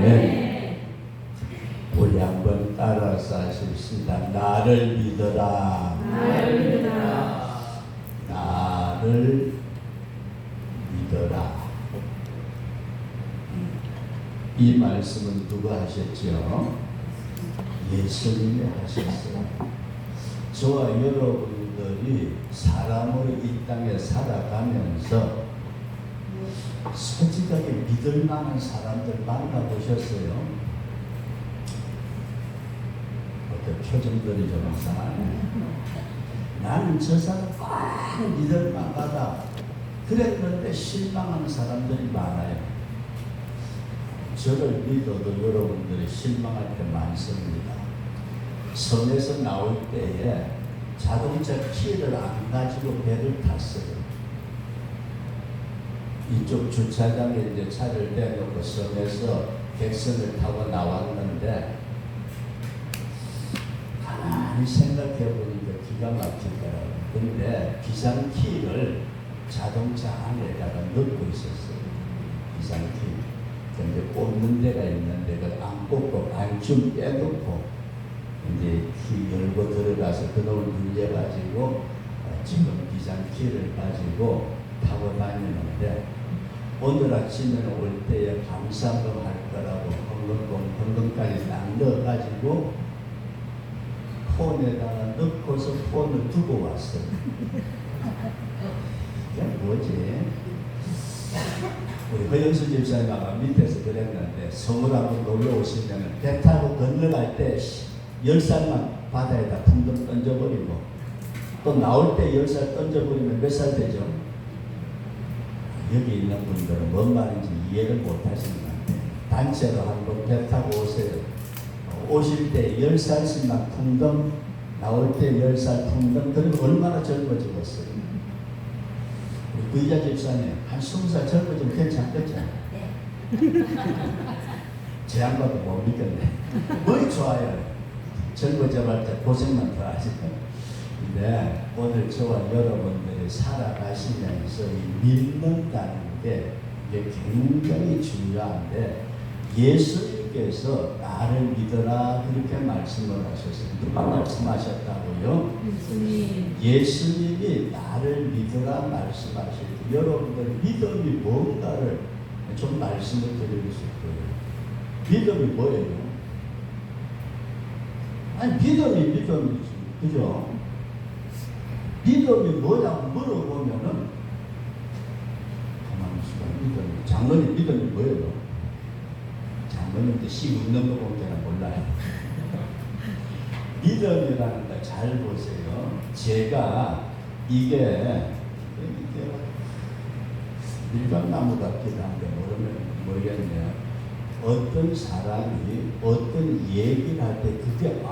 아멘. 우리 한번 따라서 하십시다. 나를 믿어라. 나를 믿어라. 나를 믿어라. 이 말씀은 누가 하셨죠? 예수님이 하셨어요. 저와 여러분들이 사람으로 이 땅에 살아가면서 솔직하게 믿을 만한 사람들 만나보셨어요? 어떤 표정들이 좀 이상하네. 나는 저 사람 꽉 믿을 만하다 그랬는데 실망하는 사람들이 많아요. 저를 믿어도 여러분들이 실망할 때 많습니다. 섬에서 나올 때에 자동차 키를 안 가지고 배를 탔어요. 이쪽 주차장에 이제 차를 대놓고 섬에서 객선을 타고 나왔는데 가만히 생각해 보니까 기가 막히더라고요. 근데 비상키를 자동차 안에다가 넣고 있었어요. 비상키. 근데 꽂는 데가 있는데 그걸 안 꽂고 반쯤 빼놓고 이제 키 열고 들어가서 그놈을 눌려가지고 지금 비상키를 가지고 타고 다니는데 오늘 아침에는 올 때에 감사금 할 거라고 헌금까지 딱 넣어가지고 폰에다가 넣고서 폰을 두고 왔어요. 이게 뭐지? 우리 허영수 집사님 아마 밑에서 그랬는데 서울 한번 놀러 오시면 배 타고 건너갈 때 10살만 바다에다 퉁퉁 던져버리고 또 나올 때 10살 던져버리면 몇 살 되죠? 여기 있는 분들은 뭔 말인지 이해를 못 하시는 것 같아요. 단체로 한번 배 타고 오세요. 오실 때 10살씩만 퉁덩 나올 때 10살 퉁덩 그러면 얼마나 젊어지겠어요? 우리 의자 집사님 한 20살 젊어지면 괜찮겠죠? 제 양반도 못 믿겠네. 뭘 좋아요? 젊어져봤자 고생만 더 하지. 근데 오늘 저와 여러분들이 살아가시면서 이 믿는다는 게 이게 굉장히 중요한데 예수님께서 나를 믿어라 그렇게 말씀을 하셨어요. 누가 말씀하셨다고요? 예수님이 나를 믿어라 말씀하실 때 여러분들 믿음이 뭔가를 좀 말씀을 드리고 싶어요. 믿음이 뭐예요? 아니 믿음이지. 그죠? 믿음이 뭐냐고 물어보면은 가만히 있어. 믿음. 장로님 믿음이 뭐예요? 장로님도 씨 묻는 거 보면 몰라요. 믿음이라는 걸 잘 보세요. 제가 이게 밀감나무 같기도 한데 모르겠네요. 어떤 사람이 어떤 얘기를 할 때 그게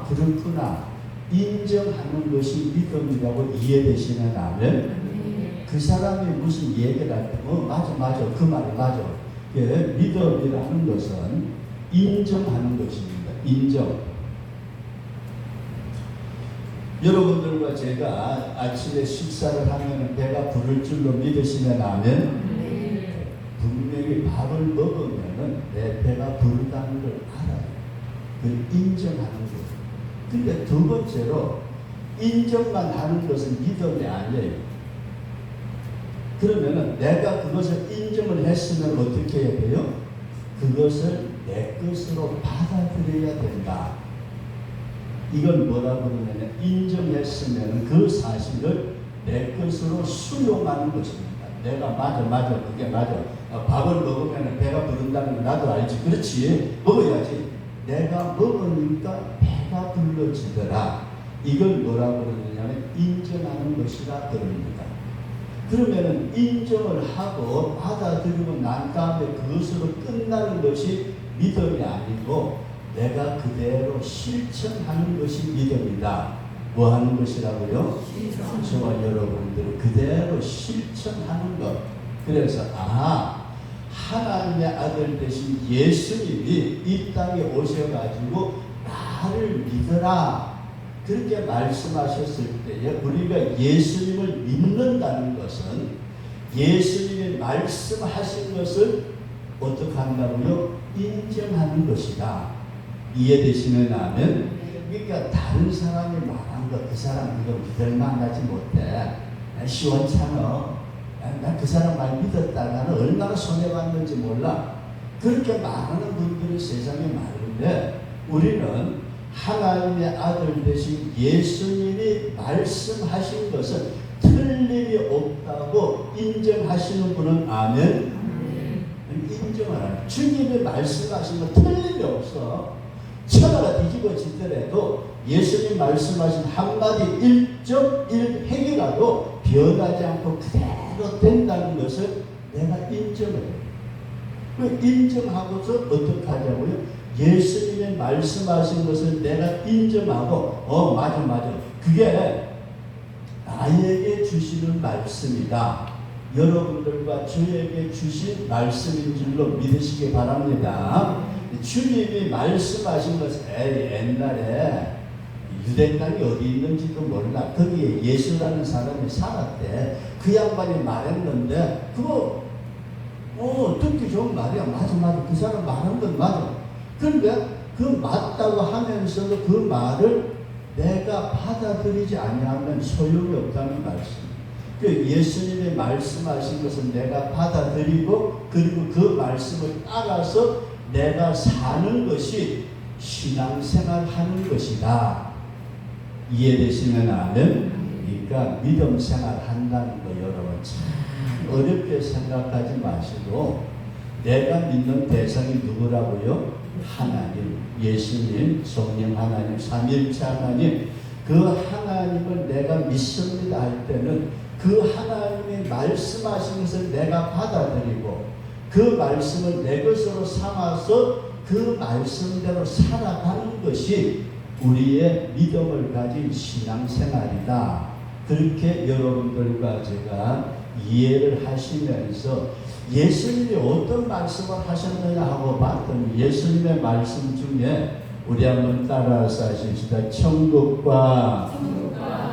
그렇구나 인정하는 것이 믿음이라고 이해되시면 아멘. 그 사람이 무슨 얘기를 할 때 맞아 그 말이 맞아. 믿음이라는 것은 인정하는 것입니다. 인정. 여러분들과 제가 아침에 식사를 하면 배가 부를 줄로 믿으시면 아멘. 분명히 밥을 먹으면 내 배가 부른다는 걸 알아요. 그걸 인정하는 것. 근데 두 번째로 인정만 하는 것은 믿음이 아니에요. 그러면은 내가 그것을 인정을 했으면 어떻게 해야 돼요? 그것을 내 것으로 받아들여야 된다. 이건 뭐라고 그러냐면 인정했으면 그 사실을 내 것으로 수용하는 것입니다. 내가 맞아 그게 맞아. 밥을 먹으면 배가 부른다는 걸 나도 알지. 그렇지. 먹어야지. 내가 먹으니까 배가 불러지더라. 이걸 뭐라고 그러느냐면 인정하는 것이라 그럽니다. 그러면은 인정을 하고 받아들이고 난 다음에 그것으로 끝나는 것이 믿음이 아니고 내가 그대로 실천하는 것이 믿음이다. 뭐 하는 것이라고요? 저와 여러분들 그대로 실천하는 것. 그래서 하나님의 아들 되신 예수님이 이 땅에 오셔가지고 나를 믿어라 그렇게 말씀하셨을 때에 우리가 예수님을 믿는다는 것은 예수님이 말씀하신 것을 어떻게 한다고요? 인정하는 것이다. 이해되시면 하면, 그러니까 다른 사람이 말한 거 그 사람 이거 믿을 만하지 못해. 시원찮아. 나 그 사람 말 믿었다가는 얼마나 손해봤는지 몰라. 그렇게 말하는 분들이 세상에 많은데, 우리는 하나님의 아들 되신 예수님이 말씀하신 것은 틀림이 없다고 인정하시는 분은 아멘? 인정하라. 주님이 말씀하신 건 틀림이 없어. 천하가 뒤집어지더라도 예수님 말씀하신 한마디 1.1획이라도 변하지 않고 그대로 된다는 것을 내가 인정을 해요. 인정하고서 어떻게 하자고요? 예수님이 말씀하신 것을 내가 인정하고 맞아 그게 나에게 주시는 말씀이다. 여러분들과 저에게 주신 말씀인 줄로 믿으시기 바랍니다. 주님이 말씀하신 것은 옛날에 유대 땅이 어디 있는지도 몰라. 거기에 예수라는 사람이 살았대. 그 양반이 말했는데 그거 듣기 좋은 말이야. 맞아 그 사람 말한 건 맞아. 그런데 그 맞다고 하면서도 그 말을 내가 받아들이지 아니하면 소용이 없다는 말씀. 그 예수님이 말씀하신 것은 내가 받아들이고 그리고 그 말씀을 따라서 내가 사는 것이 신앙생활 하는 것이다. 이해되시면 아멘? 그러니까 믿음 생활 한다는 거 여러분 참 어렵게 생각하지 마시고 내가 믿는 대상이 누구라고요? 하나님, 예수님, 성령 하나님, 삼일체 하나님. 그 하나님을 내가 믿습니다 할 때는 그 하나님이 말씀하신 것을 내가 받아들이고 그 말씀을 내 것으로 삼아서 그 말씀대로 살아가는 것이 우리의 믿음을 가진 신앙생활이다. 그렇게 여러분들과 제가 이해를 하시면서 예수님이 어떤 말씀을 하셨느냐 하고 봤더니 예수님의 말씀 중에 우리 한번 따라서 하십시다. 천국과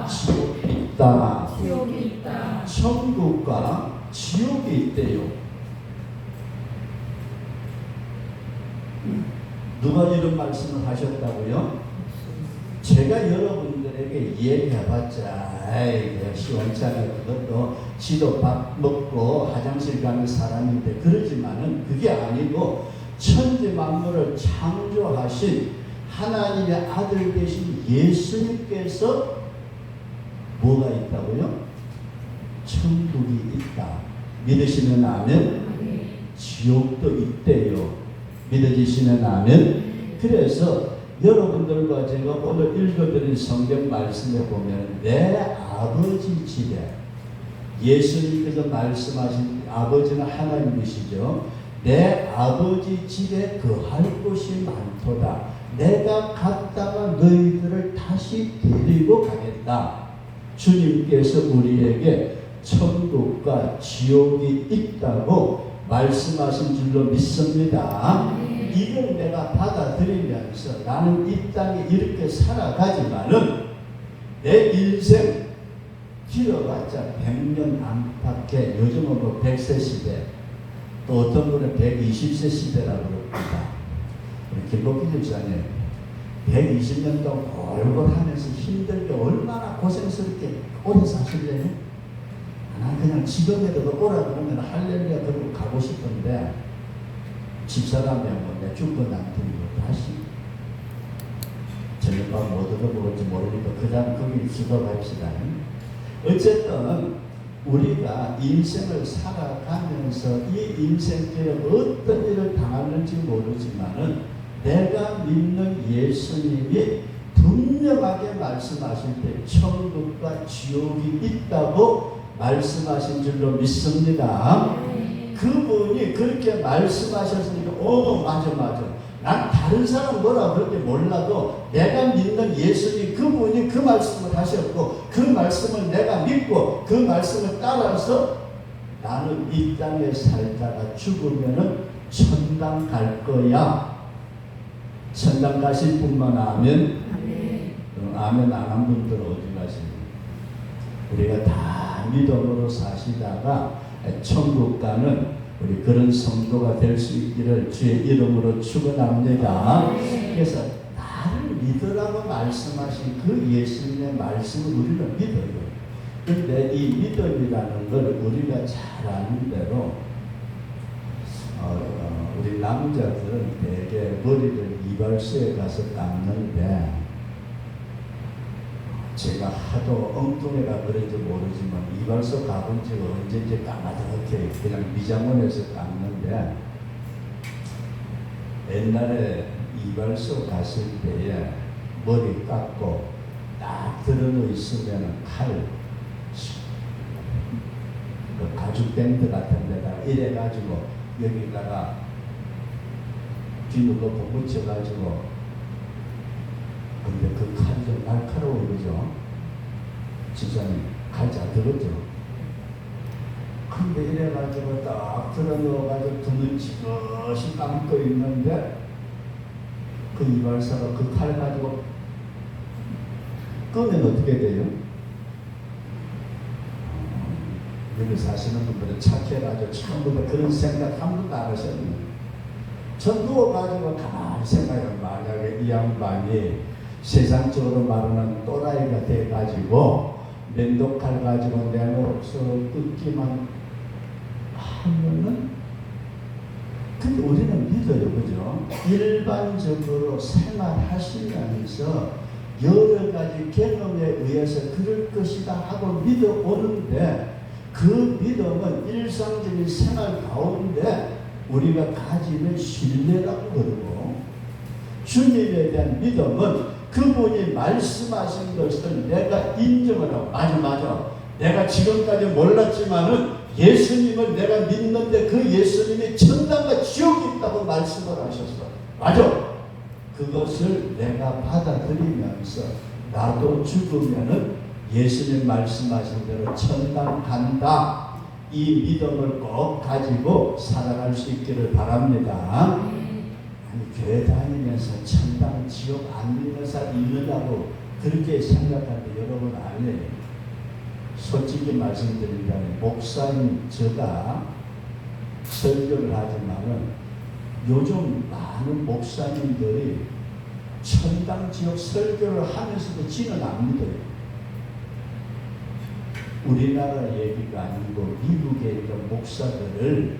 지옥이 있다. 천국과 지옥이 있대요. 누가 이런 말씀을 하셨다고요? 제가 여러분들에게 이야기해봤자 시원찮게 그것도 지도 밥 먹고 화장실 가는 사람인데 그러지만은 그게 아니고 천지 만물을 창조하신 하나님의 아들 되신 예수님께서 뭐가 있다고요? 천국이 있다. 믿으시면 아멘? 지옥도 있대요. 믿어지시면 아멘? 그래서 여러분들과 제가 오늘 읽어드린 성경 말씀에 보면 내 아버지 집에 예수님께서 말씀하신 아버지는 하나님이시죠. 내 아버지 집에 거할 곳이 많도다. 내가 갔다가 너희들을 다시 데리고 가겠다. 주님께서 우리에게 천국과 지옥이 있다고 말씀하신 줄로 믿습니다. 이걸 내가 받아들이면서 나는 이 땅에 이렇게 살아가지만은 내 인생 길어봤자 100년 안팎에 요즘은 뭐 100세 시대 또 어떤 분은 120세 시대라고 그럽니다. 김복희 집사님 120년 동안 골골 하면서 힘들게 얼마나 고생스럽게 오래 사실래요? 난 그냥 지금에도 오라 그러면 할렐루야 그러고 가고 싶은데 집사람이야 내 죽고 난 뒤로 다시 저녁밥 못 얻어먹을지 모르니까 그 다음 거기 기도합시다. 어쨌든 우리가 인생을 살아가면서 이 인생길에 어떤 일을 당하는지 모르지만은 내가 믿는 예수님이 분명하게 말씀하실 때 천국과 지옥이 있다고 말씀하신 줄로 믿습니다. 그분이 그렇게 말씀하셨으니까 맞아. 난 다른 사람 뭐라 그런지 몰라도 내가 믿는 예수님 그분이 그 말씀을 하셨고 그 말씀을 내가 믿고 그 말씀을 따라서 나는 이 땅에 살다가 죽으면은 천당 갈 거야. 천당 가실 분만 아멘. 아멘 안 한 분들은 어디 가십니까? 우리가 다 믿음으로 사시다가 천국 가는 우리 그런 성도가 될 수 있기를 주의 이름으로 축원합니다. 그래서 나를 믿으라고 말씀하신 그 예수님의 말씀을 우리는 믿어요. 근데 이 믿음이라는 걸 우리가 잘 아는 대로 우리 남자들은 대개 머리를 이발소에 가서 깎는데, 제가 하도 엉뚱해가 그런지 모르지만 이발소 가본 지가 언제인지 까마득하게 그냥 미장원에서 깎는데, 옛날에 이발소 갔을 때에 머리 깎고 딱 들어놓 있으면 그 가죽 밴드 같은 데다가 이래가지고 여기다가 비누로 붙여가지고, 근데 그 칼이 좀 날카로워 그죠? 지사님 칼 잘 들었죠? 근데 이래가지고 딱 들어넣어가지고 눈을 지그시 감고 있는데 그 이발사가 그 칼 가지고 끄면 어떻게 돼요? 여기 사시는 분들은 착해가지고 처음부터 그런 생각 한 번도 안 하셨네요. 전 누워가지고 가만히 생각해요. 만약에 이 양반이 세상적으로 말하는 또라이가 돼가지고 면도칼 가지고 내놓아서 끊기만 하면은, 근데 우리는 믿어요. 그죠? 일반적으로 생활하시면서 여러 가지 경험에 의해서 그럴 것이다 하고 믿어오는데, 그 믿음은 일상적인 생활 가운데 우리가 가지는 신뢰라고 그러고, 주님에 대한 믿음은 그분이 말씀하신 것을 내가 인정을 하고, 맞아 내가 지금까지 몰랐지만은 예수님을 내가 믿는데 그 예수님이 천당과 지옥이 있다고 말씀을 하셨어. 맞아. 그것을 내가 받아들이면서 나도 죽으면은 예수님 말씀하신 대로 천당 간다. 이 믿음을 꼭 가지고 살아갈 수 있기를 바랍니다. 아니, 교회 다니면서 천당 지옥 안 믿는 사람 있느냐고 그렇게 생각하는데 여러분 아니에요. 솔직히 말씀드린다면 목사님 제가 설교를 하지만은 요즘 많은 목사님들이 천당 지옥 설교를 하면서도 지는 안 믿어요. 우리나라 얘기가 아니고 미국에 있는 목사들을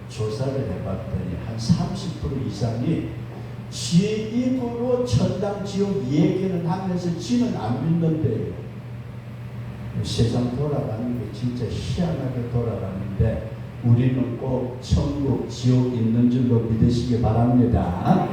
조사를 해봤더니 한 30% 이상이 지 입으로 천당 지옥 얘기는 하면서 지는 안 믿는데요. 세상 돌아가는 게 진짜 희한하게 돌아가는데 우리는 꼭 천국 지옥 있는 줄로 믿으시기 바랍니다.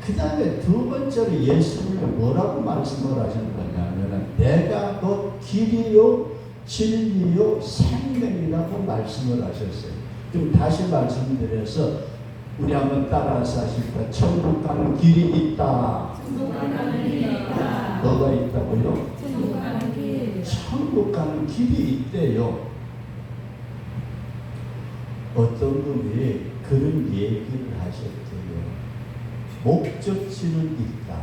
그 다음에 두 번째로 예수님이 뭐라고 말씀을 하신 거냐면 내가 곧 길이요 진리요 생명이라고 말씀을 하셨어요. 좀 다시 말씀드려서 우리 한번 따라서 하실까? 천국 가는 길이 있다. 뭐가 있다고요? 천국 가는 길이 있대요. 어떤 분이 그런 얘기를 하셨대요. 목적지는 있다.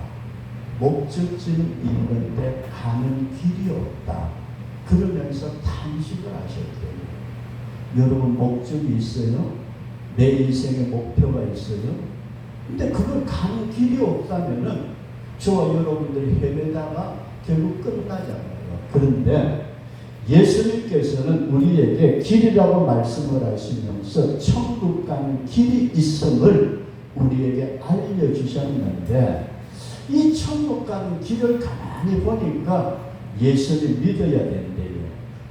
목적지는 있는데 가는 길이 없다. 그러면서 탄식을 하셨대요. 여러분 목적이 있어요? 내 인생의 목표가 있어요? 근데 그걸 가는 길이 없다면은 저와 여러분들이 헤매다가 결국 끝나잖아요. 그런데 예수님께서는 우리에게 길이라고 말씀을 하시면서 천국 가는 길이 있음을 우리에게 알려주셨는데 이 천국 가는 길을 가만히 보니까 예수님 믿어야 된대요.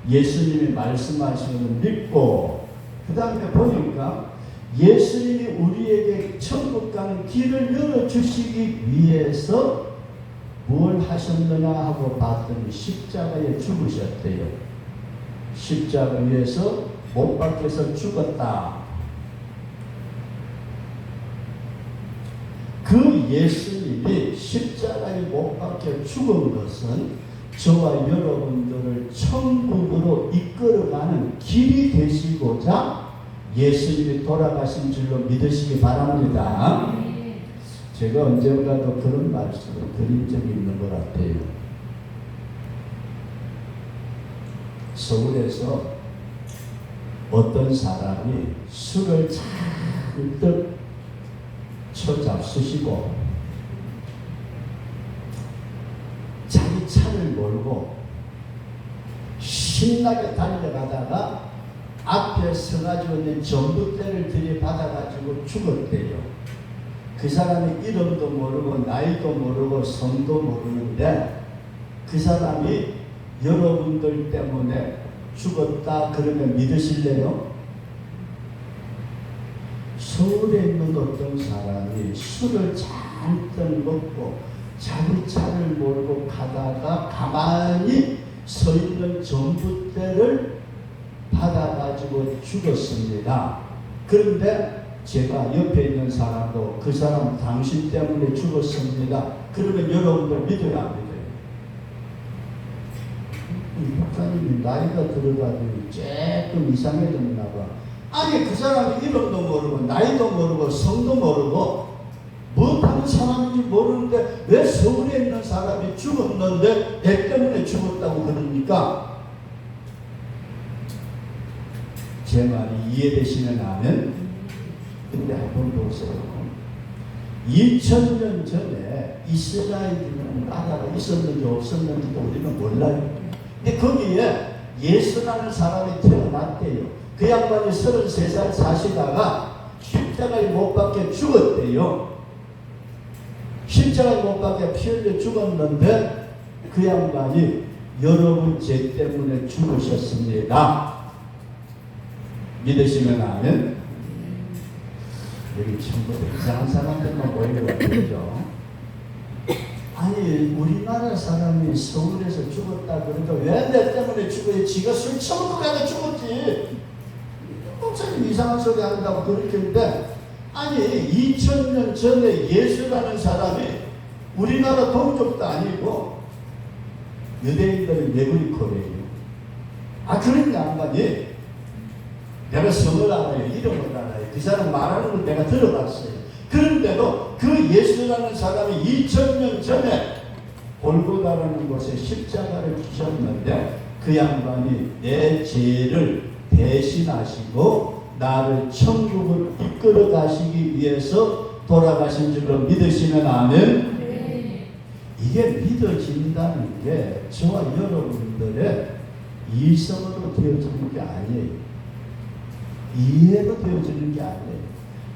예수님이 말씀하시는 걸 믿고 그 다음에 보니까 예수님이 우리에게 천국 가는 길을 열어주시기 위해서 뭘 하셨느냐 하고 봤더니 십자가에 죽으셨대요. 십자가 위에서 못 박혀서 죽었다. 그 예수님이 십자가에 못 박혀 죽은 것은 저와 여러분들을 천국으로 이끌어가는 길이 되시고자 예수님이 돌아가신 줄로 믿으시기 바랍니다. 제가 언젠가도 그런 말씀을 드린 적이 있는 것 같아요. 서울에서 어떤 사람이 술을 잔뜩 쳐잡수시고 자기 차를 몰고 신나게 달려가다가 앞에 서가지고 있는 전봇대를 들이받아가지고 죽었대요. 그 사람이 이름도 모르고 나이도 모르고 성도 모르는데 그 사람이 여러분들 때문에 죽었다 그러면 믿으실래요? 서울에 있는 어떤 사람이 술을 잔뜩 먹고 자기 차를 몰고 가다가 가만히 서 있는 전봇대를 받아가지고 죽었습니다. 그런데 제가 옆에 있는 사람도 그 사람 당신 때문에 죽었습니다. 그러면 여러분들 믿어야 안 믿어요? 이 목사님이 나이가 들어가지고 조금 이상해졌나 봐. 아니 그 사람이 이름도 모르고 나이도 모르고 성도 모르고 못하는 사람인지 모르는데 왜 서울에 있는 사람이 죽었는데 애 때문에 죽었다고 그럽니까? 제 말이 이해되시면 아멘? 근데 한번 보세요. 2000년 전에 이스라엘이라는 나라가 있었는지 없었는지도 우리는 몰라요. 근데 거기에 예수라는 사람이 태어났대요. 그 양반이 33살 사시다가 십자가에 못 박혀 죽었대요. 십자가에 못 박혀 피 흘려 죽었는데 그 양반이 여러분 죄 때문에 죽으셨습니다. 믿으시면 아멘? 여기 전부 이상한 사람들만 모여가지고 아니 우리나라 사람이 서울에서 죽었다 그러니까 왜 내 때문에 죽어요? 지가 술 처먹고 가다 죽었지. 목사님 이상한 소리 한다고 그렇게 했는데 아니 2000년 전에 예수라는 사람이 우리나라 동족도 아니고 유대인들은 네그리코예요. 아 그런 양반이 내가 성을 알아요. 이름을 알아요. 그 사람 말하는 걸 내가 들어봤어요. 그런데도 그 예수라는 사람이 2000년 전에 골고다라는 곳에 십자가를 주셨는데 그 양반이 내 죄를 대신하시고 나를 천국을 이끌어 가시기 위해서 돌아가신 줄로 믿으시면 아멘? 네. 이게 믿어진다는 게 저와 여러분들의 이성으로 되어지는 게 아니에요. 이해로 되어지는 게 아니에요.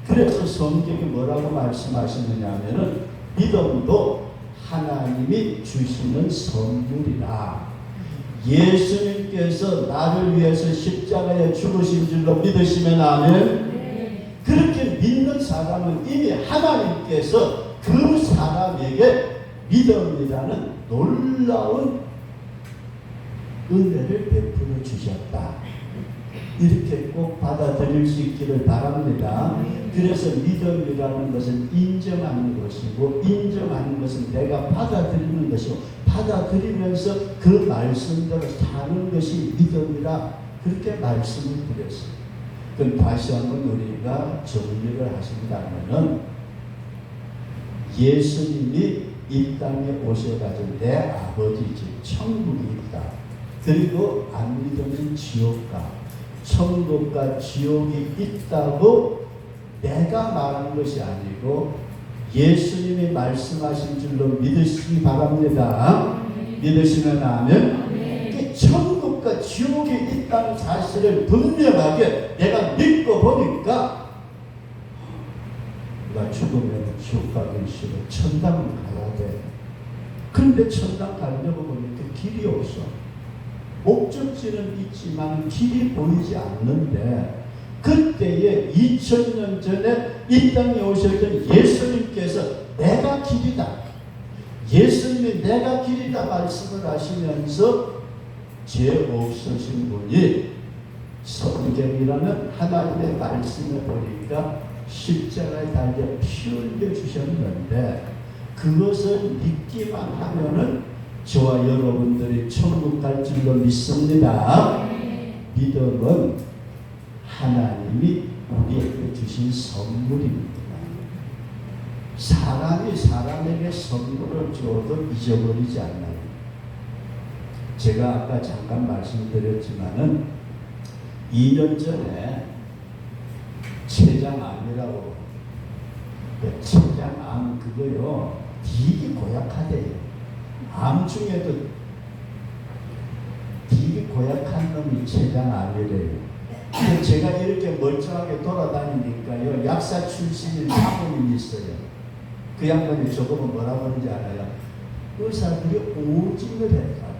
그래서 성경이 뭐라고 말씀하시느냐 하면은 믿음도 하나님이 주시는 선물이라. 예수님께서 나를 위해서 십자가에 죽으신 줄로 믿으시면 아멘. 네. 그렇게 믿는 사람은 이미 하나님께서 그 사람에게 믿음이라는 놀라운 은혜를 베풀어 주셨다. 이렇게 꼭 받아들일 수 있기를 바랍니다. 그래서 믿음이라는 것은 인정하는 것이고 인정하는 것은 내가 받아들이는 것이고 받아들이면서 그 말씀대로 사는 것이 믿음이라 그렇게 말씀을 드렸어요. 그럼 다시 한번 우리가 정리를 하신다면은 예수님이 이 땅에 오셔가지고 내 아버지 집 천국이 있다. 그리고 안 믿으면 지옥가 천국과 지옥이 있다고 내가 말한 것이 아니고 예수님이 말씀하신 줄로 믿으시기 바랍니다. 믿으시면 아멘. 천국과 지옥이 있다는 사실을 분명하게 내가 믿고 보니까 나 죽으면 지옥 가기 싫어. 천당을 가야 돼. 그런데 천당 가려고 보니까 길이 없어. 목적지는 있지만 길이 보이지 않는데 그때에 2000년 전에 이 땅에 오셨던 예수님께서 내가 길이다. 예수님이 내가 길이다 말씀을 하시면서 죄 없으신 분이 성경이라는 하나님의 말씀을 보니까 십자가에 달려 피 흘려 주셨는데 그것을 믿기만 하면은 저와 여러분들이 천국 갈 줄로 믿습니다. 믿음은 하나님이 우리에게 주신 선물입니다. 사람이 사람에게 선물을 줘도 잊어버리지 않아요. 제가 아까 잠깐 말씀드렸지만은 2년 전에 췌장암이라고, 그 췌장암 그거요 되게 고약하대요. 암 중에도 되게 고약한 놈이 췌장암이래요. 근데 제가 이렇게 멀쩡하게 돌아다니니까요, 약사 출신인 사모님이 있어요. 그 양반이 저보고 뭐라고 하는지 알아요? 의사들이 오진을 했다.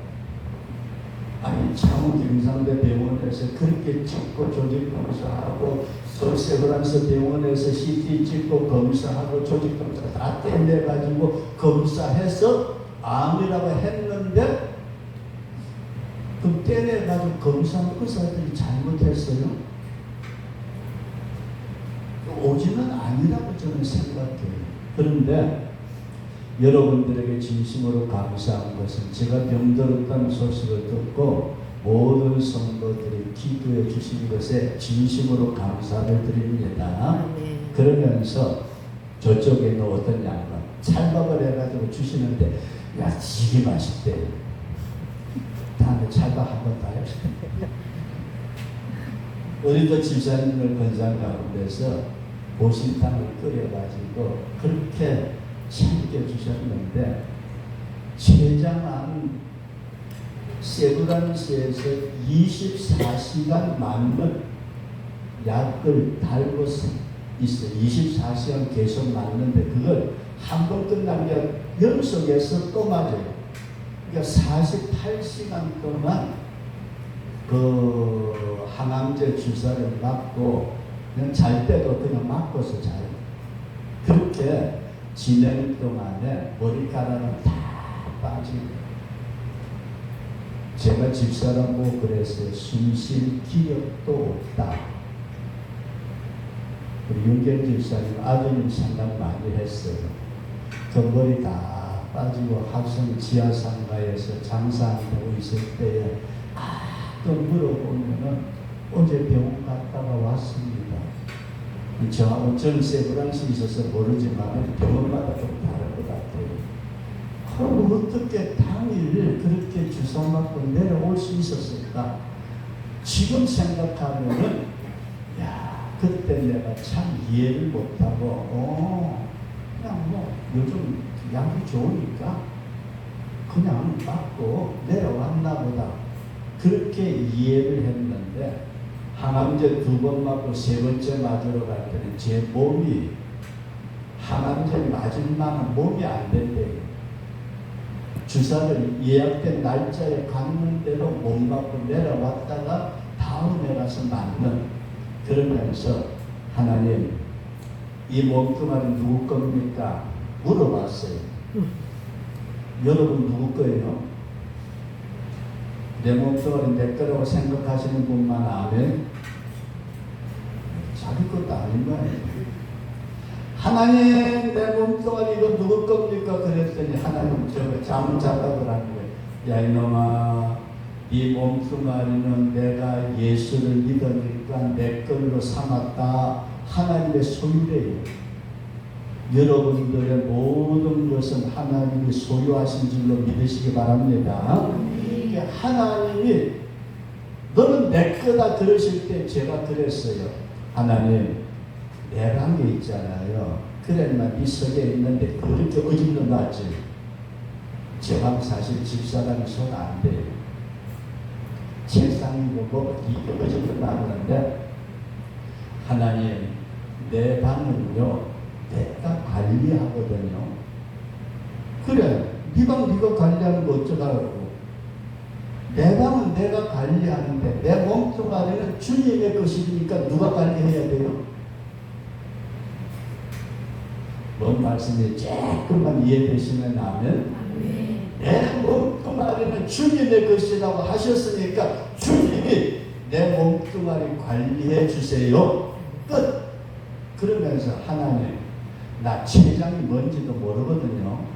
아니, 창원 경상대 병원에서 그렇게 찍고 조직 검사하고, 서울세브란스 병원에서 CT 찍고 검사하고 조직 검사 다 떼내가지고 검사해서 암이라고 했는데, 그 떼내가지고 검사한 의사들이 잘못했어요. 오지는 아니라고 저는 생각해요. 그런데 여러분들에게 진심으로 감사한 것은 제가 병들었다는 소식을 듣고 모든 성도들이 기도해 주신 것에 진심으로 감사를 드립니다. 그러면서 저쪽에 있는 어떤 양반 찰밥을 해가지고 주시는데, 야, 되게 맛있대요. 다음에 찰밥 한번 더 해주세요. 우리도 집사님을 건강 가운데서 보신탕을 끓여가지고 그렇게 챙겨주셨는데, 췌장암 세브란스에서 24시간 맞는 약을 달고 있어요. 24시간 계속 맞는데 그걸 한 번 끝나면 연속해서 또 맞아요. 그러니까 48시간 동안 그 항암제 주사를 맞고, 그냥 잘 때도 그냥 맞고서 자요. 그렇게 지내는 동안에 머리카락은 다 빠지고, 제가 집사람 보고 그랬어요. 숨쉴 기력도 없다. 우리 윤경 집사님 아드님 상담 많이 했어요. 그 머리 다 빠지고 합성 지하상가에서 장사한다고 있을 때에 또 물어보면은 어제 병원 갔다가 왔습니다. 저하고 전 세브란스에 있어서 모르지만 병원마다 좀 다른 것 같아요. 어떻게 당일 그렇게 주사 맞고 내려올 수 있었을까? 지금 생각하면은, 야, 그때 내가 참 이해를 못하고, 그냥 뭐 요즘 약이 좋으니까 그냥 맞고 내려왔나 보다, 그렇게 이해를 했는데, 항암제 2번 맞고 3번째 맞으러 갈 때는 제 몸이 항암제 맞을 만한 몸이 안 된대요. 주사를 예약된 날짜에 갔는데도 못 맞고 내려왔다가 다음에 가서 맞는, 그러면서 하나님, 이 몸뚱아리 누구 겁니까? 물어봤어요. 여러분 누구 거예요? 내 몸뚱아리 내 거라고 생각하시는 분만 아멘? 자기 것도 아닌 거예요. 하나님, 내 몸뚱아리 이거 누구 겁니까? 그랬더니 하나님 저거 잠자다고 하는 거예요. 야, 이놈아, 이 몸뚱아리는 내가 예수를 믿으니까 내 걸로 삼았다. 하나님의 소유래요. 여러분들의 모든 것은 하나님이 소유하신 줄로 믿으시기 바랍니다. 하나님이 너는 내 거다 그러실 때 제가 그랬어요. 하나님, 내 방에 있잖아요. 그래만 이 속에 있는데 그렇게 어집는 거 같지? 제 방 사실 집사람이 손 안 돼요. 책상이고 뭐 이게 어집는 거 하는데, 하나님, 내 방은요 내가 관리하거든요. 그래, 네 방 네가 관리하는 거 어쩌라고? 내 방은 내가 관리하는데 내 몸뚱아리는 주님의 것이니까 누가 관리해야 돼요? 뭔 말씀이 조금만 이해되시면 아멘. 내 몸뚱아리는 주님의 것이라고 하셨으니까 주님이 내 몸뚱아리 관리해 주세요. 끝. 그러면서 하나님, 나 췌장이 뭔지도 모르거든요.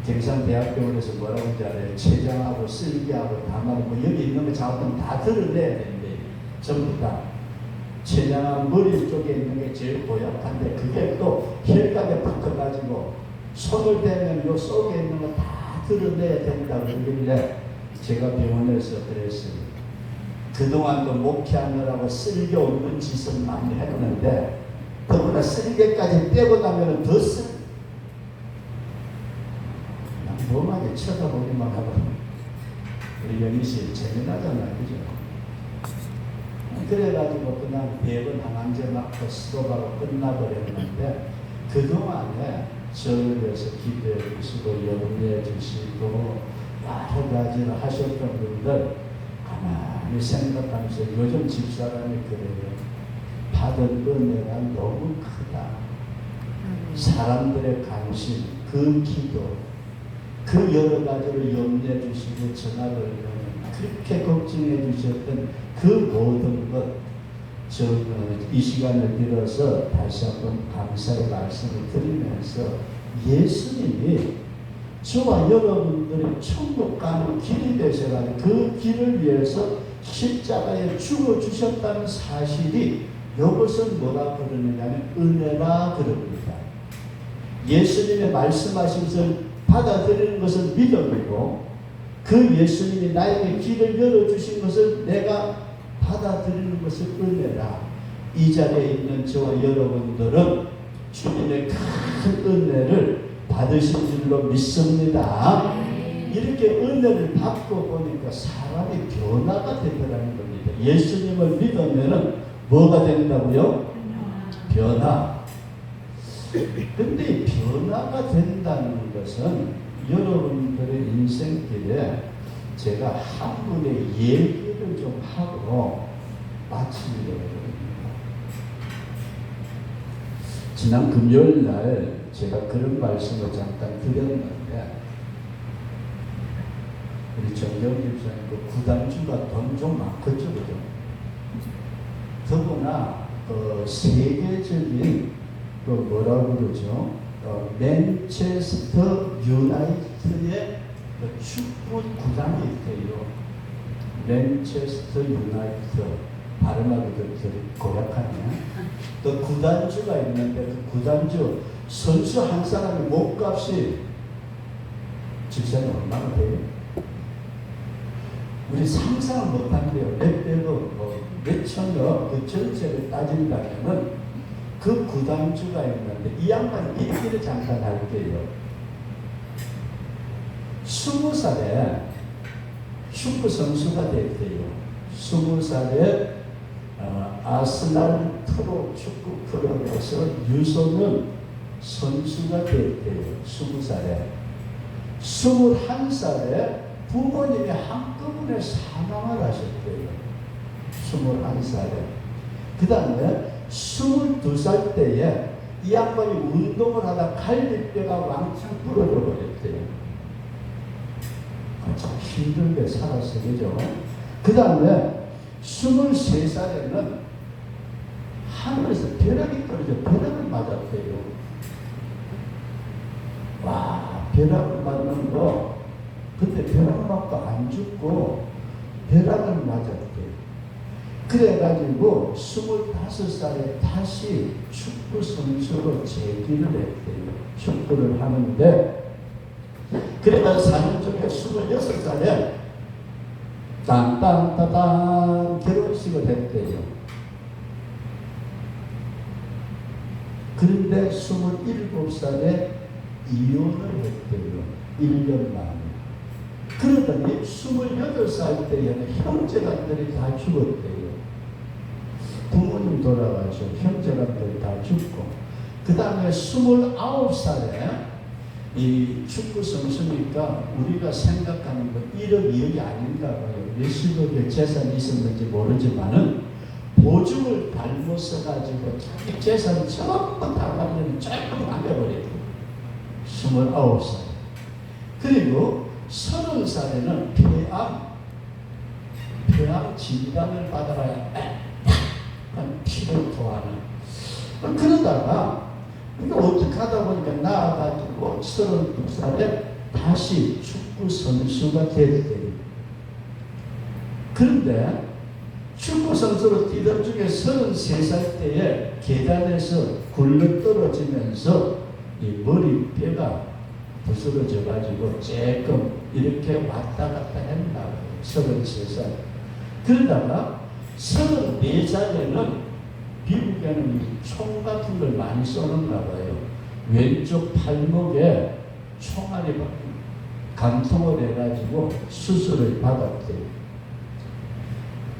경상대학병원에서 뭐라고 하는지 알아요? 췌장하고 쓸기하고 담하고 뭐 여기 있는 거 작업하면 다 드러내야 되는데, 전부 다 췌장은 머리 쪽에 있는 게 제일 고약한데 그게 또 혈관에 붙어가지고 손을 대면 요 속에 있는 거 다 드러내야 된다고 그러길래 제가 병원에서 그랬어요. 그동안도 목회하느라고 쓸개 없는 짓을 많이 했는데 더구나 쓸개까지 빼고 나면 더 멍하게 쳐다보기만 하고 우리 영희씨 재미나잖아요. 그죠? 그래가지고 그냥 배분 항암제 맞고 수도하고 끝나버렸는데 그동안에 저를 위해서 기도해 주시고 염려해 주시고 여러 가지를 하셨던 분들 가만히 생각하면서 요즘 집사람이 그래요. 받은 은혜가 너무 크다. 사람들의 관심, 그 기도, 그 여러 가지를 염려해 주시고 전화를 하면 그렇게 걱정해 주셨던 그 모든 것 저는 이 시간을 빌어서 다시 한번 감사의 말씀을 드리면서 예수님이 저와 여러분들의 천국 가는 길이 되셔가지고 그 길을 위해서 십자가에 죽어주셨다는 사실이 이것을 뭐라 그러느냐면 은혜라 그럽니다. 예수님의 말씀하신 것을 받아들이는 것은 믿음이고 그 예수님이 나에게 길을 열어주신 것을 내가 받아들이는 것을 은혜라. 이 자리에 있는 저와 여러분들은 주님의 큰 은혜를 받으신 줄로 믿습니다. 이렇게 은혜를 받고 보니까 사람이 변화가 되더라는 겁니다. 예수님을 믿으면 뭐가 된다고요? 변화. 근데 이 변화가 된다는 것은 여러분들의 인생길에 제가 한 분의 얘기를 좀 하고 마치려고 합니다. 지난 금요일 날 제가 그런 말씀을 잠깐 드렸는데 우리 정경 집사님 그 구단주가 돈 좀 많겠죠, 그죠? 더구나 세계적인 그 뭐라고 그러죠? 맨체스터 유나이티드의 축구 구단이 있대요. 맨체스터 유나이티드 발음하기도 고약하네. 또 구단주가 있는데 그 구단주 선수 한 사람의 몸값이 집사님 얼마나 돼요? 우리 상상을 못한대요. 몇백억, 몇천억 그 전체를 따진다면은 그 구단주가 있는데 이 양반 얘기를 잠깐 할게요. 20살에 축구 선수가 됐대요. 20살에 아스날 프로 축구 클럽에서 유소년 선수가 됐대요. 20살에 21살에 부모님이 한꺼번에 사망을 하셨대요. 21살에 그 다음에 22살 때에 이 양반이 운동을 하다 갈비뼈가 왕창 부러져 버렸대요. 참 힘들게 살았어요. 그죠? 그 다음에 23살에는 하늘에서 벼락이 떨어져 벼락을 맞았대요. 와, 벼락을 맞는 거 그때 벼락 맞고 안 죽고 벼락을 맞았대요. 그래가지고 25살에 다시 축구 선수로 재기를 했대요. 축구를 하는데 그래가 4년 중에 26살에 딴딴따단 결혼식을 했대요. 그런데 27살에 이혼을 했대요. 1년 만에. 그러더니 28살 때에는 형제간들이 다 죽었대요. 부모님 돌아가셔. 형제간들이 다 죽고. 그 다음에 29살에 이 축구 선수니까 우리가 생각하는 건 1억, 2억이 아닌가 봐요. 몇십억의 재산이 있었는지 모르지만은 보증을 잘못 써가지고 자기 재산 전부 다 가려면 조금 안 해버렸고 29살. 그리고 30살에는 폐암 진단을 받아야 피를 토하는. 그러다가 이거 어떻게 하다 보니까 나아가지고 32살에 다시 축구 선수가 됐대요. 그런데 축구 선수로 뛰던 중에 33살 때에 계단에서 굴러 떨어지면서 이 머리뼈가 부스러져 가지고 조금 이렇게 왔다 갔다 했나 봐요. 33살. 그러다가 34살에는 미국에는 총 같은 걸 많이 쏘는가 봐요. 왼쪽 팔목에 총알이 감통을 해가지고 수술을 받았대요.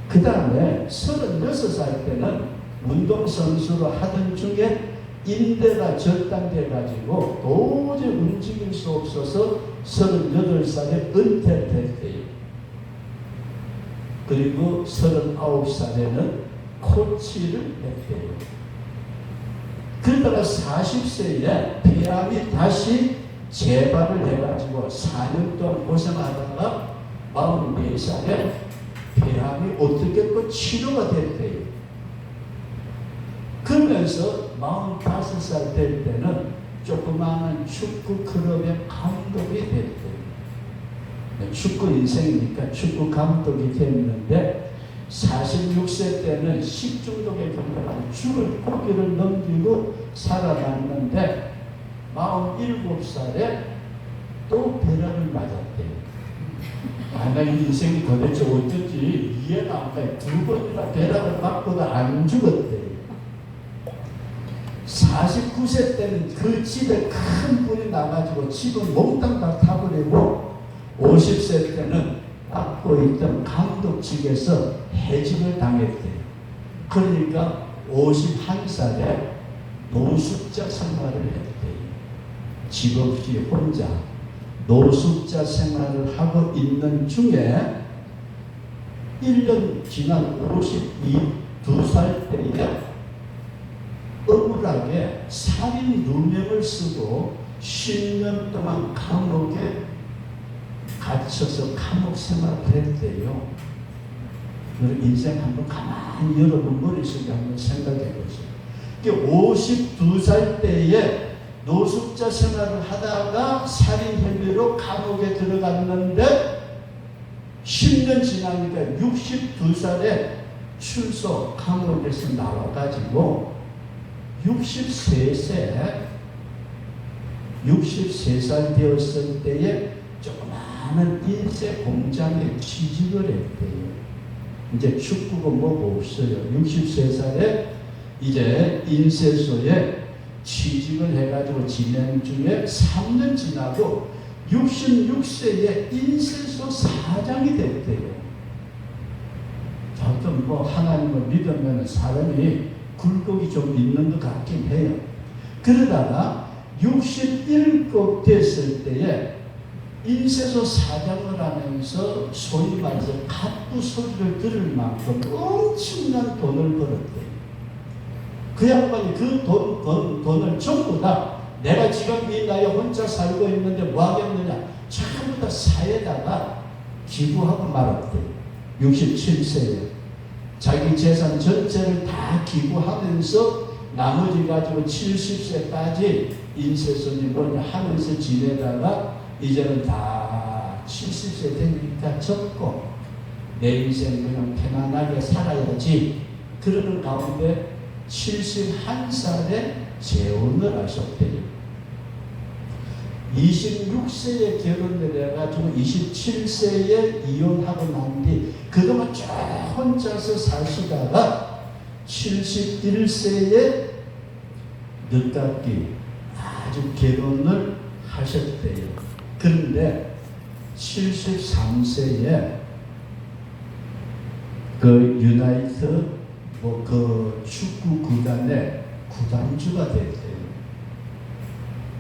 그 다음에 36살 때는 운동선수로 하던 중에 인대가 절단돼가지고 도저히 움직일 수 없어서 38살에 은퇴를 했대요. 그리고 39살에는 코치를 했대요. 그러다가 40세에 폐암이 다시 재발을 해가지고 4년 동안 고생하다가 44살에 폐암이 어떻게 또 치료가 됐대요. 그러면서 45살 될 때는 조그마한 축구 클럽의 감독이 됐대요. 축구 인생이니까 축구 감독이 됐는데 46세 때는 식중독에 걸려서 죽을 고기를 넘기고 살아났는데 47살에 또 벼락을 맞았대요. 나 인생이 도대체 어쩐지 이해가 안 가요. 2번이나 벼락을 맞고도 안 죽었대요. 49세 때는 그 집에 큰 불이 나가지고 집을 몽땅 다 타버리고 50세 때는 맡고 있던 감독직에서 해직을 당했대요. 그러니까 51살에 노숙자 생활을 했대요. 집 없이 혼자 노숙자 생활을 하고 있는 중에 1년 지난 52살 때에 억울하게 살인 누명을 쓰고 10년 동안 감옥에 갇혀서 감옥 생활을 했대요. 인생 한번 가만히 여러분 머릿속에 한번 생각해 보세요. 52살 때에 노숙자 생활을 하다가 살인 혐의로 감옥에 들어갔는데 10년 지나니까 62살에 출소 감옥에서 나와가지고 63살 되었을 때에 조그마한 인쇄 공장에 취직을 했대요. 이제 축구고 뭐고 없어요. 63살에 이제 인쇄소에 취직을 해가지고 진행 중에 3년 지나고 66세에 인쇄소 사장이 됐대요. 저도 뭐 하나님을 믿으면 사람이 굴곡이 좀 있는 것 같긴 해요. 그러다가 67 됐을 때에 인쇄소 사장을 하면서 소위 말해서 갑부 소리를 들을 만큼 엄청난 돈을 벌었대요. 그 양반이 그 돈을 전부 다 내가 지금 이 나이에 혼자 살고 있는데 뭐 하겠느냐 전부 다 사회에다가 기부하고 말았대요. 67세에 자기 재산 전체를 다 기부하면서 나머지 가지고 70세까지 인쇄소님을 하면서 지내다가 이제는 다 70세 되니까 접고 내 인생 그냥 편안하게 살아야지 그러는 가운데 71살에 재혼을 하셨대요. 26세에 결혼을 해가지고 27세에 이혼하고 난 뒤 그동안 쭉 혼자서 사시다가 71세에 늦깎이 아주 결혼을 하셨대요. 그런데 73세에 그 유나이트 그 축구 구단의 구단주가 됐대요.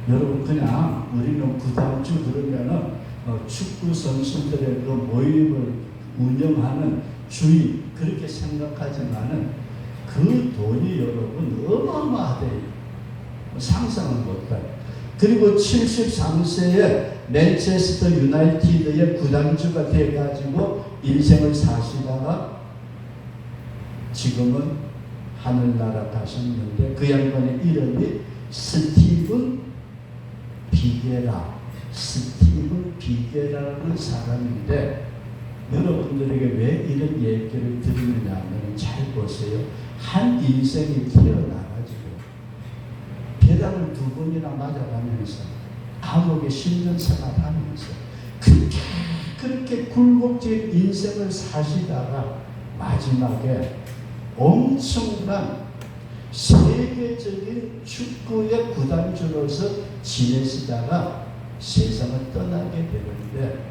여러분 그냥 우리는 구단주 그러면은 축구 선수들의 그 모임을 운영하는 주인 그렇게 생각하지만은 그 돈이 여러분 어마어마하대요. 상상을 못해요. 그리고 73세에 맨체스터 유나이티드의 구단주가 돼가지고 인생을 사시다가 지금은 하늘나라 가셨는데 그 양반의 이름이 스티븐 비게라는 사람인데 여러분들에게 왜 이런 얘기를 드리느냐 하면 잘 보세요. 한 인생이 태어나가지고 벼락을 2번이나 맞아가면서 감옥에 10년 생활하면서 그렇게 굴곡진 인생을 사시다가 마지막에 엄청난 세계적인 축구의 구단주로서 지내시다가 세상을 떠나게 되는데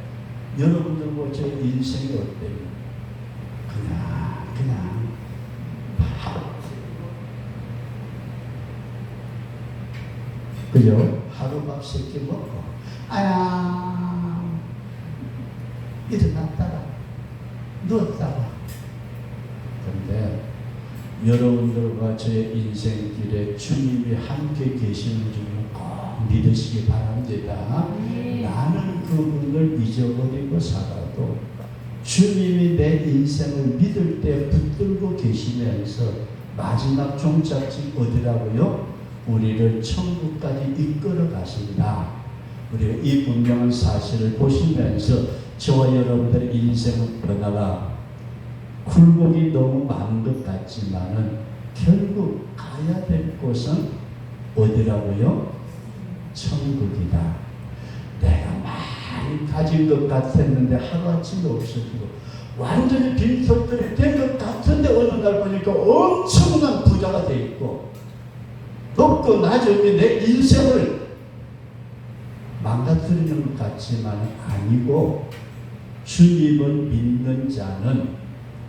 여러분들과 제 인생이 어때요? 그냥 그죠? 하루밥 세끼 먹고 아야 일어났다가 누웠다가. 그런데 여러분들과 제 인생길에 주님이 함께 계시는 줄을 꼭 믿으시기 바랍니다. 나는 그분을 잊어버리고 살아도 주님이 내 인생을 믿을 때 붙들고 계시면서 마지막 종착지 어디라고요? 우리를 천국까지 이끌어 가신다. 우리가 이 분명한 사실을 보시면서 저와 여러분들의 인생은 그러다가 굴곡이 너무 많은 것 같지만은 결국 가야 될 곳은 어디라고요? 천국이다. 내가 많이 가진 것 같았는데 하루아침에 없어지고 완전히 빈털터리 된 것 같은데 어느 날 보니까 엄청난 부자가 돼 있고 높고 낮음이 내 인생을 망가뜨리는 것 같지만 아니고, 주님을 믿는 자는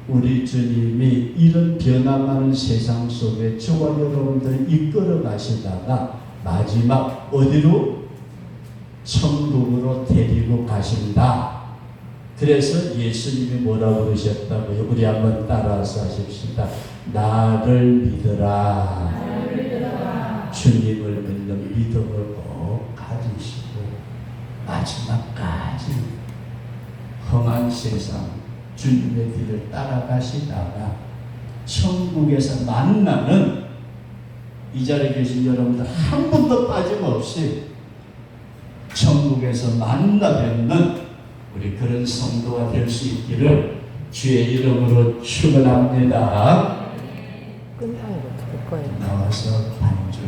우리 주님이 이런 변화많은 세상 속에 저와 여러분들을 이끌어 가시다가 마지막 어디로? 천국으로 데리고 가신다. 그래서 예수님이 뭐라고 그러셨다고요? 우리 한번 따라서 하십시다. 나를 믿으라. 주님을 믿는 믿음을 꼭 가지시고 마지막까지 험한 세상 주님의 길을 따라가시다가 천국에서 만나는, 이 자리에 계신 여러분들 한 분도 빠짐없이 천국에서 만나 뵙는 우리 그런 성도가 될 수 있기를 주의 이름으로 축원합니다. 끝나는 거 어떻게 할 거예요? 나와서 반주